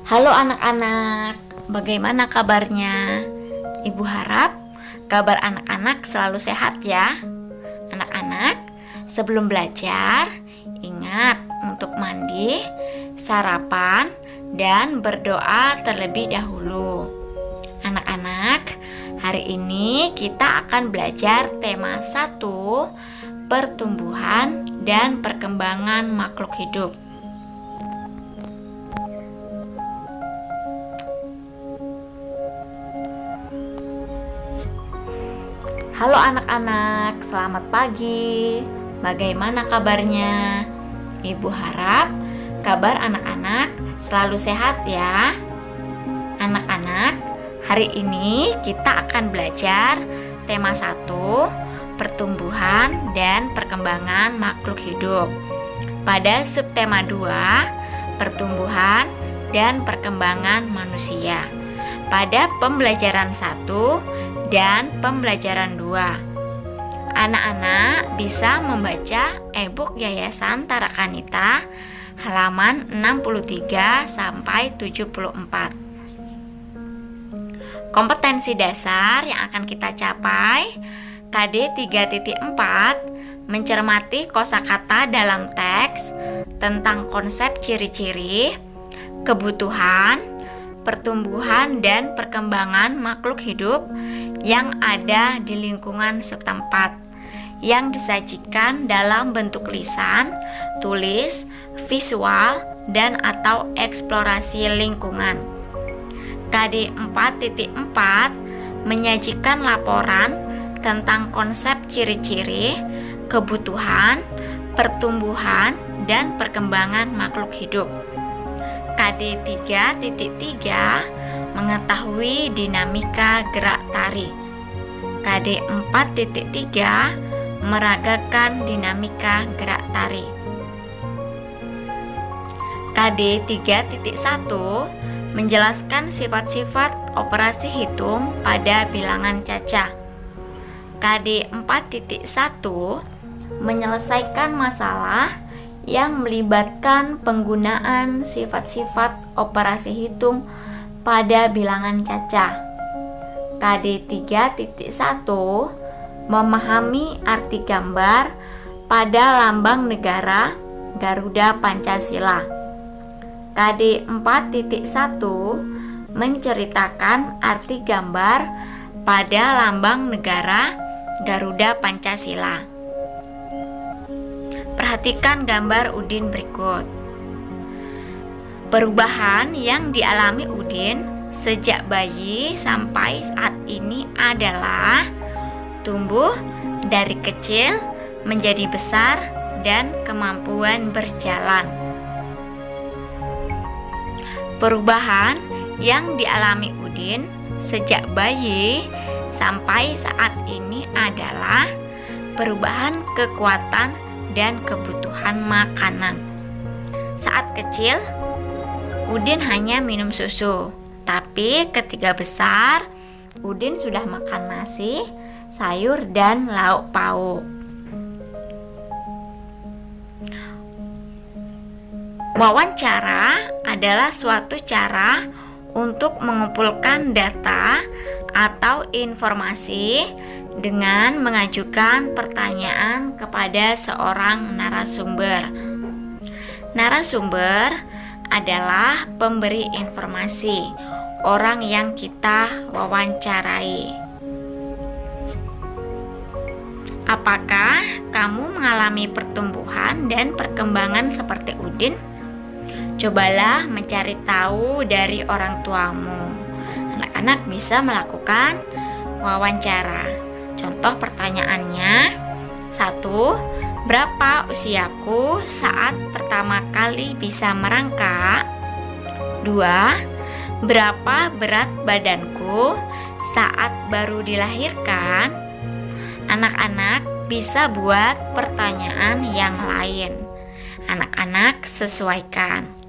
Halo anak-anak, bagaimana kabarnya? Ibu harap kabar anak-anak selalu sehat ya. Anak-anak, sebelum belajar, ingat untuk mandi, sarapan, dan berdoa terlebih dahulu. Anak-anak, hari ini kita akan belajar tema 1, pertumbuhan dan perkembangan makhluk hidup. Halo anak-anak, selamat pagi. Bagaimana kabarnya? Ibu harap kabar anak-anak selalu sehat ya. Anak-anak, hari ini kita akan belajar tema 1, pertumbuhan dan perkembangan makhluk hidup. Pada subtema 2, pertumbuhan dan perkembangan manusia. Pada pembelajaran 1 dan pembelajaran 2. Anak-anak bisa membaca e-book Yayasan Tarakanita halaman 63 sampai 74. Kompetensi dasar yang akan kita capai KD 3.4 mencermati kosakata dalam teks tentang konsep ciri-ciri, kebutuhan, pertumbuhan dan perkembangan makhluk hidup yang ada di lingkungan setempat yang disajikan dalam bentuk lisan, tulis, visual, dan atau eksplorasi lingkungan. KD 4.4 menyajikan laporan tentang konsep ciri-ciri, kebutuhan, pertumbuhan, dan perkembangan makhluk hidup. KD 3.3 mengetahui dinamika gerak tari. KD 4.3 meragakan dinamika gerak tari. KD 3.1 menjelaskan sifat-sifat operasi hitung pada bilangan cacah. KD 4.1 menyelesaikan masalah yang melibatkan penggunaan sifat-sifat operasi hitung pada bilangan cacah. KD 3.1 memahami arti gambar pada lambang negara Garuda Pancasila. KD 4.1 menceritakan arti gambar pada lambang negara Garuda Pancasila. Perhatikan gambar Udin berikut. Perubahan yang dialami Udin sejak bayi sampai saat ini adalah tumbuh dari kecil menjadi besar dan kemampuan berjalan. Perubahan yang dialami Udin sejak bayi sampai saat ini adalah perubahan kekuatan dan kebutuhan makanan. Saat kecil, Udin hanya minum susu, tapi ketika besar, Udin sudah makan nasi, sayur, dan lauk pauk. Wawancara adalah suatu cara untuk mengumpulkan data atau informasi dengan mengajukan pertanyaan kepada seorang narasumber. Narasumber adalah pemberi informasi, orang yang kita wawancarai. Apakah kamu mengalami pertumbuhan dan perkembangan seperti Udin? Cobalah mencari tahu dari orang tuamu. Anak-anak bisa melakukan wawancara. Contoh pertanyaannya: 1. Berapa usiaku saat pertama kali bisa merangkak? 2. Berapa berat badanku saat baru dilahirkan? Anak-anak bisa buat pertanyaan yang lain. Anak-anak sesuaikan.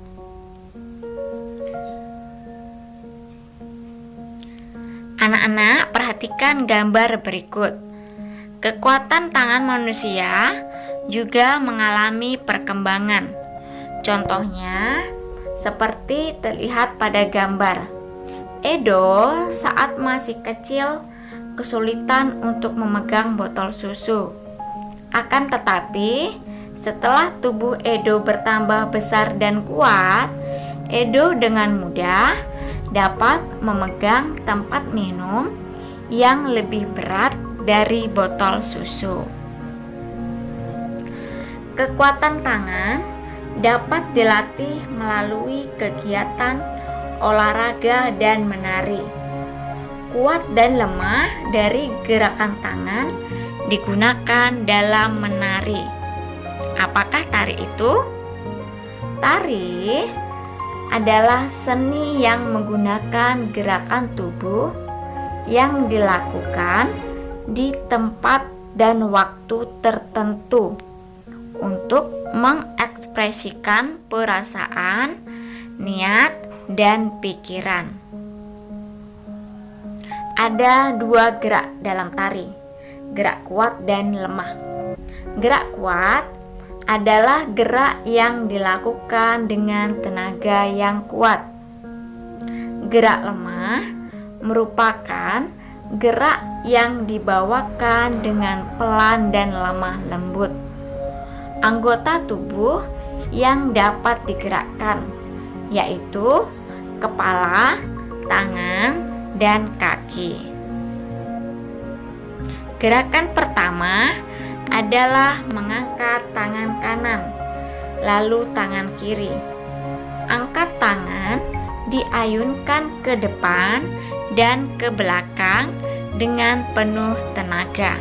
Anak-anak perhatikan gambar berikut. Kekuatan tangan manusia juga mengalami perkembangan. Contohnya, seperti terlihat pada gambar. Edo saat masih kecil kesulitan untuk memegang botol susu. Akan tetapi, setelah tubuh Edo bertambah besar dan kuat, Edo dengan mudah dapat memegang tempat minum yang lebih berat dari botol susu. Kekuatan tangan dapat dilatih melalui kegiatan olahraga dan menari. Kuat dan lemah dari gerakan tangan digunakan dalam menari. Apakah tari itu? Tari adalah seni yang menggunakan gerakan tubuh yang dilakukan di tempat dan waktu tertentu untuk mengekspresikan perasaan, niat, dan pikiran. Ada 2 gerak dalam tari, gerak kuat dan lemah. Gerak kuat adalah gerak yang dilakukan dengan tenaga yang kuat. Gerak lemah merupakan gerak yang dibawakan dengan pelan dan lemah lembut. Anggota tubuh yang dapat digerakkan yaitu kepala, tangan, dan kaki. Gerakan pertama adalah mengangkat tangan kanan, lalu tangan kiri. Angkat tangan diayunkan ke depan dan ke belakang dengan penuh tenaga.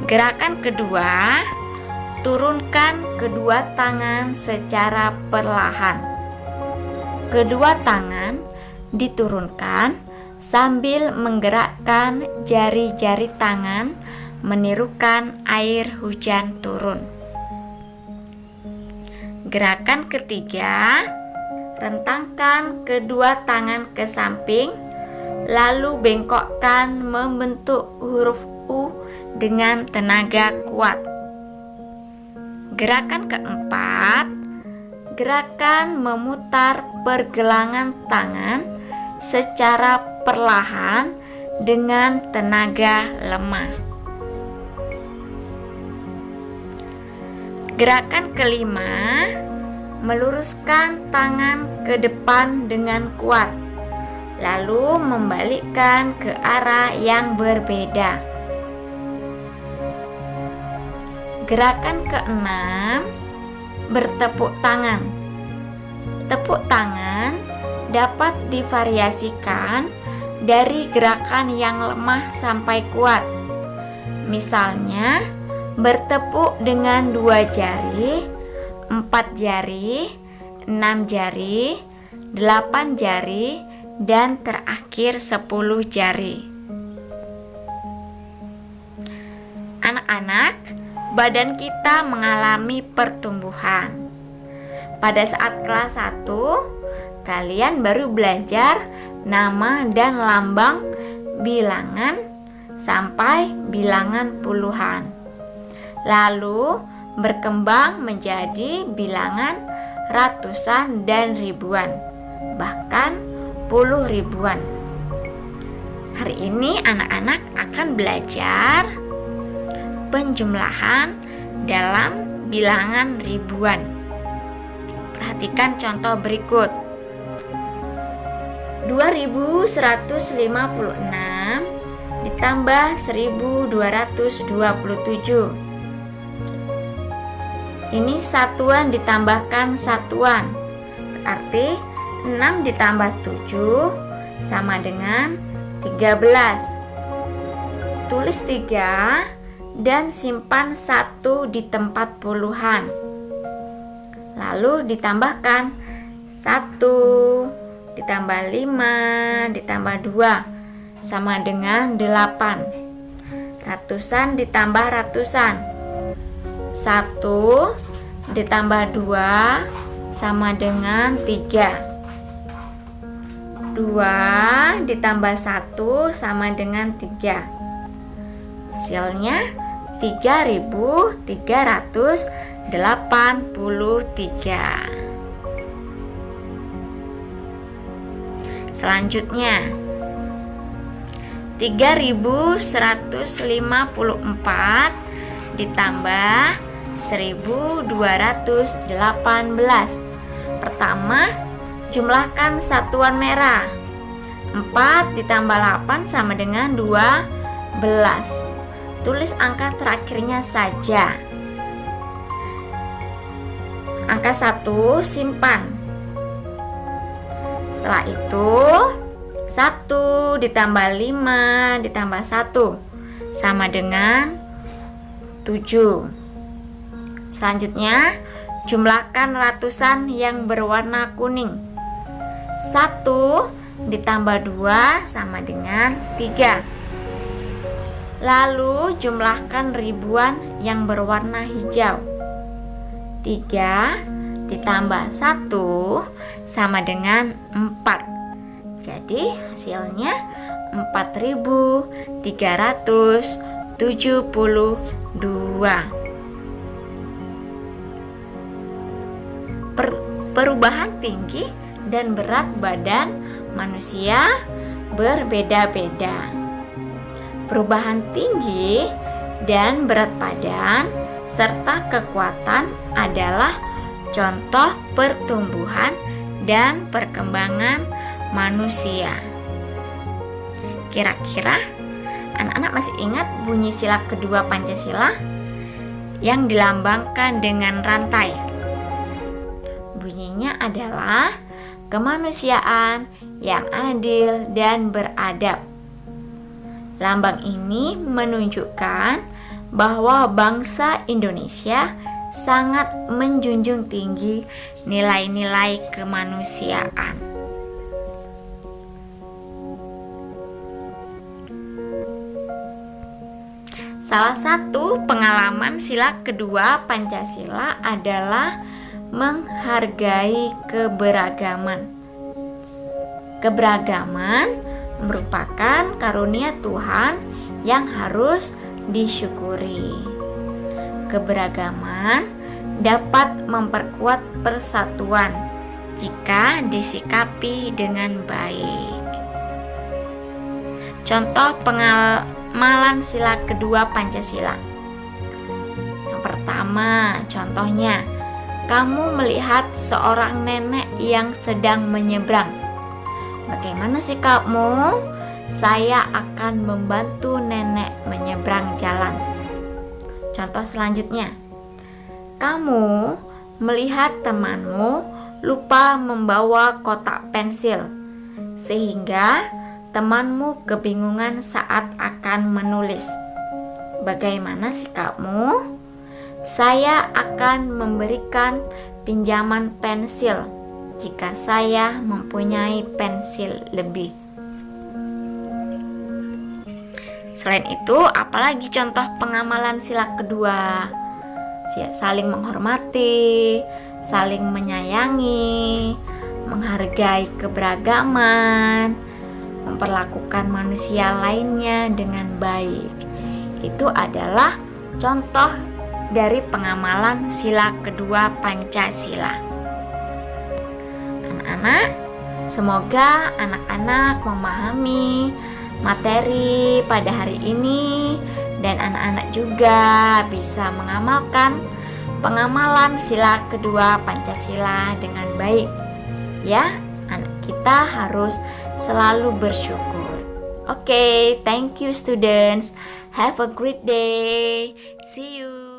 Gerakan kedua, turunkan kedua tangan secara perlahan. Kedua tangan diturunkan sambil menggerakkan jari-jari tangan menirukan air hujan turun. Gerakan ketiga, rentangkan kedua tangan ke samping, lalu bengkokkan membentuk huruf U dengan tenaga kuat. Gerakan keempat, gerakan memutar pergelangan tangan secara perlahan dengan tenaga lemah. Gerakan kelima, meluruskan tangan ke depan dengan kuat, lalu membalikkan ke arah yang berbeda. Gerakan keenam, bertepuk tangan. Tepuk tangan dapat divariasikan dari gerakan yang lemah sampai kuat. Misalnya, bertepuk dengan 2 jari, 4 jari, 6 jari, 8 jari, dan terakhir 10 jari. Anak-anak, badan kita mengalami pertumbuhan. Pada saat kelas 1, kalian baru belajar nama dan lambang bilangan sampai bilangan puluhan. Lalu berkembang menjadi bilangan ratusan dan ribuan, bahkan puluh ribuan. Hari ini anak-anak akan belajar penjumlahan dalam bilangan ribuan. Perhatikan contoh berikut. 2156 ditambah 1227. Ini satuan ditambahkan satuan, berarti 6 ditambah 7 sama dengan 13. Tulis 3 dan simpan 1 di tempat puluhan. Lalu ditambahkan 1 ditambah 5 ditambah 2 sama dengan 8. Ratusan ditambah ratusan. 1 ditambah 2 sama dengan 3. 2 ditambah 1 sama dengan 3. Hasilnya 3383. Selanjutnya 3.154 ditambah 1.218. Pertama, jumlahkan satuan merah. 4 ditambah 8 sama dengan 12. Tulis angka terakhirnya saja. Angka 1 simpan. Setelah itu 1 ditambah 5 ditambah 1 sama dengan 7. Selanjutnya jumlahkan ratusan yang berwarna kuning. 1 ditambah 2 sama dengan 3. Lalu jumlahkan ribuan yang berwarna hijau. 3 ditambah 1 sama dengan 4. Jadi hasilnya 4.372. Perubahan tinggi dan berat badan manusia berbeda-beda. Perubahan tinggi dan berat badan serta kekuatan adalah contoh pertumbuhan dan perkembangan manusia. Kira-kira anak-anak masih ingat bunyi sila kedua Pancasila yang dilambangkan dengan rantai? Bunyinya adalah kemanusiaan yang adil dan beradab. Lambang ini menunjukkan bahwa bangsa Indonesia sangat menjunjung tinggi nilai-nilai kemanusiaan. Salah satu pengalaman sila kedua Pancasila adalah menghargai keberagaman. Keberagaman merupakan karunia Tuhan yang harus disyukuri. Keberagaman dapat memperkuat persatuan jika disikapi dengan baik. Contoh pengamalan sila kedua Pancasila. Yang pertama, contohnya, kamu melihat seorang nenek yang sedang menyeberang. Bagaimana sikapmu? Saya akan membantu nenek menyeberang jalan. Contoh selanjutnya, kamu melihat temanmu lupa membawa kotak pensil, sehingga temanmu kebingungan saat akan menulis. Bagaimana sikapmu? Saya akan memberikan pinjaman pensil jika saya mempunyai pensil lebih. Selain itu, apalagi contoh pengamalan sila kedua? Saling menghormati, saling menyayangi, menghargai keberagaman, memperlakukan manusia lainnya dengan baik. Itu adalah contoh dari pengamalan sila kedua Pancasila. Anak-anak, semoga anak-anak memahami materi pada hari ini dan anak-anak juga bisa mengamalkan pengamalan sila kedua Pancasila dengan baik. Ya, anak kita harus selalu bersyukur. Okay, thank you students. Have a great day. See you.